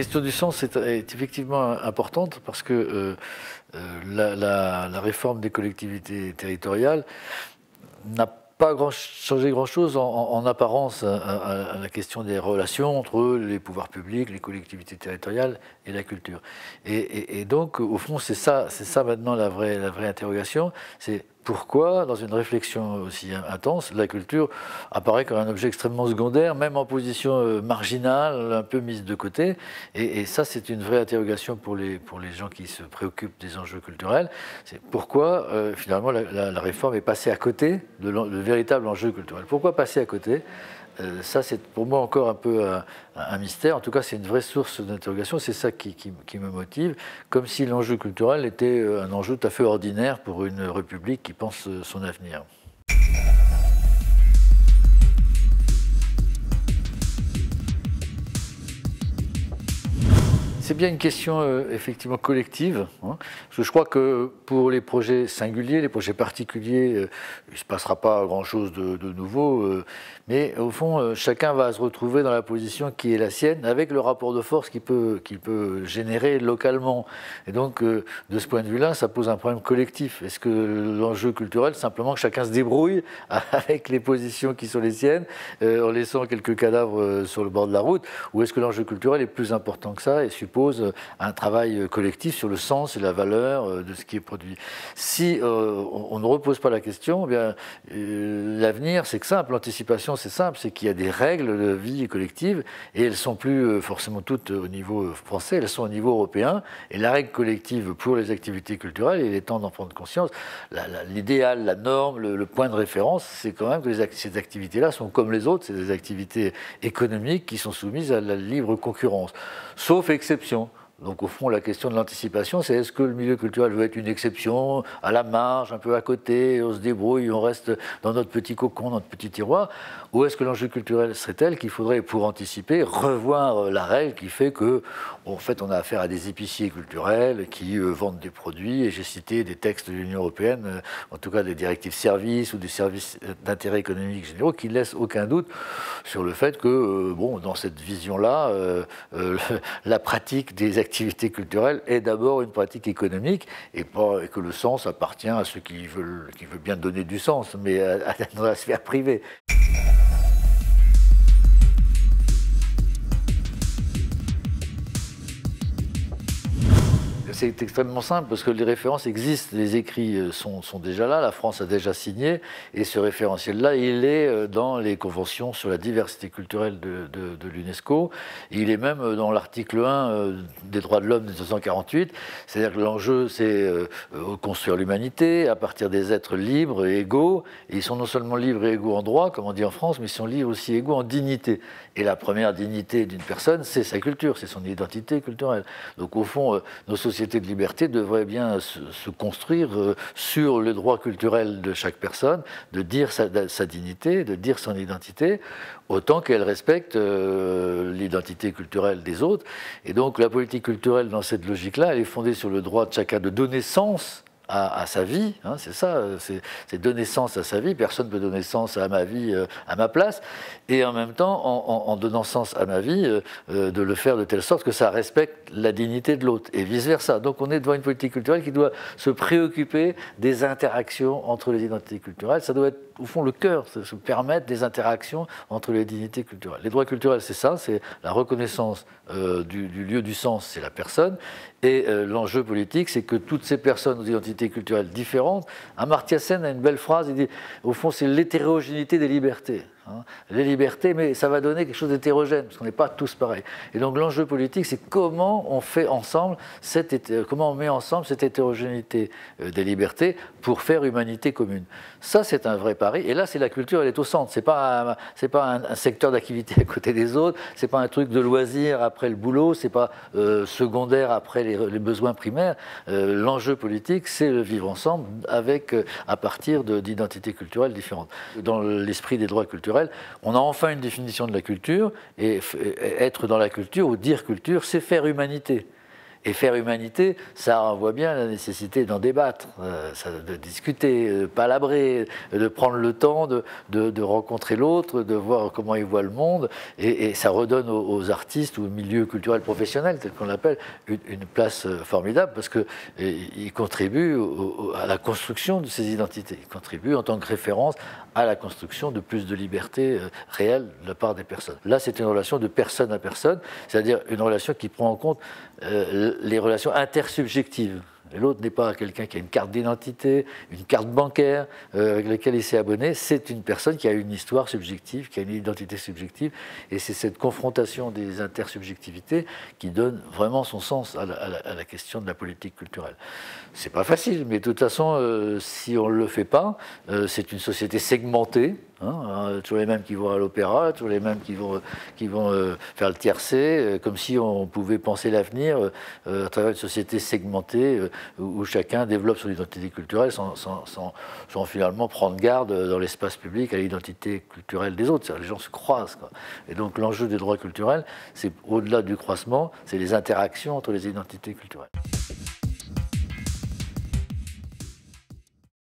question du sens est effectivement importante parce que la réforme des collectivités territoriales n'a pas changé grand-chose en apparence à la question des relations entre les pouvoirs publics, les collectivités territoriales et la culture. Et donc, au fond, c'est ça maintenant la vraie interrogation, c'est pourquoi, dans une réflexion aussi intense, la culture apparaît comme un objet extrêmement secondaire, même en position marginale, un peu mise de côté. Et ça, c'est une vraie interrogation pour les gens qui se préoccupent des enjeux culturels. C'est pourquoi, finalement, la réforme est passée à côté de le véritable enjeu culturel. Pourquoi passer à côté ? Ça, c'est pour moi encore un peu un mystère. En tout cas, c'est une vraie source d'interrogation. C'est ça qui me motive, comme si l'enjeu culturel était un enjeu tout à fait ordinaire pour une république qui pense son avenir. C'est bien une question effectivement collective, hein, parce que je crois que pour les projets singuliers, les projets particuliers, il ne se passera pas grand-chose de nouveau, mais au fond, chacun va se retrouver dans la position qui est la sienne, avec le rapport de force qu'il peut générer localement. Et donc, de ce point de vue-là, ça pose un problème collectif. Est-ce que l'enjeu culturel, simplement que chacun se débrouille avec les positions qui sont les siennes, en laissant quelques cadavres sur le bord de la route, ou est-ce que l'enjeu culturel est plus important que ça et suppose un travail collectif sur le sens et la valeur de ce qui est produit. Si on ne repose pas la question, eh bien, l'avenir c'est simple, l'anticipation c'est simple, c'est qu'il y a des règles de vie collective et elles ne sont plus forcément toutes au niveau français, elles sont au niveau européen. Et la règle collective pour les activités culturelles, il est temps d'en prendre conscience, l'idéal, la norme, le point de référence, c'est quand même que ces activités-là sont comme les autres, c'est des activités économiques qui sont soumises à la libre concurrence, sauf exception. Donc au fond, la question de l'anticipation, c'est est-ce que le milieu culturel veut être une exception, à la marge, un peu à côté, on se débrouille, on reste dans notre petit cocon, dans notre petit tiroir, ou est-ce que l'enjeu culturel serait tel qu'il faudrait, pour anticiper, revoir la règle qui fait que, en fait, on a affaire à des épiciers culturels qui vendent des produits, et j'ai cité des textes de l'Union européenne, en tout cas des directives services ou des services d'intérêt économique généraux, qui ne laissent aucun doute sur le fait que, bon, dans cette vision-là, la pratique des activité culturelle est d'abord une pratique économique et que le sens appartient à ceux qui veulent bien donner du sens, mais dans la sphère privée. C'est extrêmement simple parce que les références existent, les écrits sont déjà là, la France a déjà signé et ce référentiel-là, il est dans les conventions sur la diversité culturelle de l'UNESCO. Il est même dans l'article 1 des droits de l'homme de 1948, c'est-à-dire que l'enjeu c'est construire l'humanité à partir des êtres libres et égaux. Et ils sont non seulement libres et égaux en droit, comme on dit en France, mais ils sont libres aussi et égaux en dignité. Et la première dignité d'une personne, c'est sa culture, c'est son identité culturelle. Donc au fond, nos sociétés de liberté devrait bien se construire sur le droit culturel de chaque personne, de dire sa dignité, de dire son identité, autant qu'elle respecte l'identité culturelle des autres. Et donc la politique culturelle, dans cette logique-là, elle est fondée sur le droit de chacun de donner sens à sa vie, hein, c'est ça, c'est donner sens à sa vie. Personne ne peut donner sens à ma vie à ma place, et en même temps, en donnant sens à ma vie, de le faire de telle sorte que ça respecte la dignité de l'autre, et vice-versa. Donc on est devant une politique culturelle qui doit se préoccuper des interactions entre les identités culturelles. Ça doit être, au fond, le cœur, se permettre des interactions entre les dignités culturelles. Les droits culturels, c'est ça, c'est la reconnaissance du lieu du sens, c'est la personne, et l'enjeu politique, c'est que toutes ces personnes aux identités culturelles différentes, Amartya Sen a une belle phrase, il dit, au fond, c'est l'hétérogénéité des libertés. Les libertés, mais ça va donner quelque chose d'hétérogène, parce qu'on n'est pas tous pareils. Et donc l'enjeu politique, c'est comment on fait ensemble comment on met ensemble cette hétérogénéité des libertés pour faire humanité commune. Ça, c'est un vrai pari. Et là, c'est la culture, elle est au centre. C'est pas un secteur d'activité à côté des autres. C'est pas un truc de loisir après le boulot. C'est pas secondaire après les besoins primaires. L'enjeu politique, c'est le vivre ensemble à partir d'identités culturelles différentes. Dans l'esprit des droits culturels, on a enfin une définition de la culture, et être dans la culture ou dire culture, c'est faire humanité. Et faire humanité, ça renvoie bien à la nécessité d'en débattre, de discuter, palabrer, de prendre le temps de rencontrer l'autre, de voir comment il voit le monde, et ça redonne aux artistes ou au milieu culturel professionnel, tel qu'on l'appelle, une place formidable, parce qu'ils contribuent à la construction de ces identités, ils contribuent en tant que référence à la construction de plus de liberté réelle de la part des personnes. Là, c'est une relation de personne à personne, c'est-à-dire une relation qui prend en compte les relations intersubjectives. L'autre n'est pas quelqu'un qui a une carte d'identité, une carte bancaire avec laquelle il s'est abonné. C'est une personne qui a une histoire subjective, qui a une identité subjective. Et c'est cette confrontation des intersubjectivités qui donne vraiment son sens à la question de la politique culturelle. C'est pas facile, mais de toute façon, si on ne le fait pas, c'est une société segmentée. Toujours les mêmes qui vont à l'opéra, toujours les mêmes qui vont faire le tiercé, comme si on pouvait penser l'avenir à travers une société segmentée où chacun développe son identité culturelle sans finalement prendre garde dans l'espace public à l'identité culturelle des autres. Les gens se croisent, quoi. Et donc l'enjeu des droits culturels, c'est au-delà du croisement, c'est les interactions entre les identités culturelles.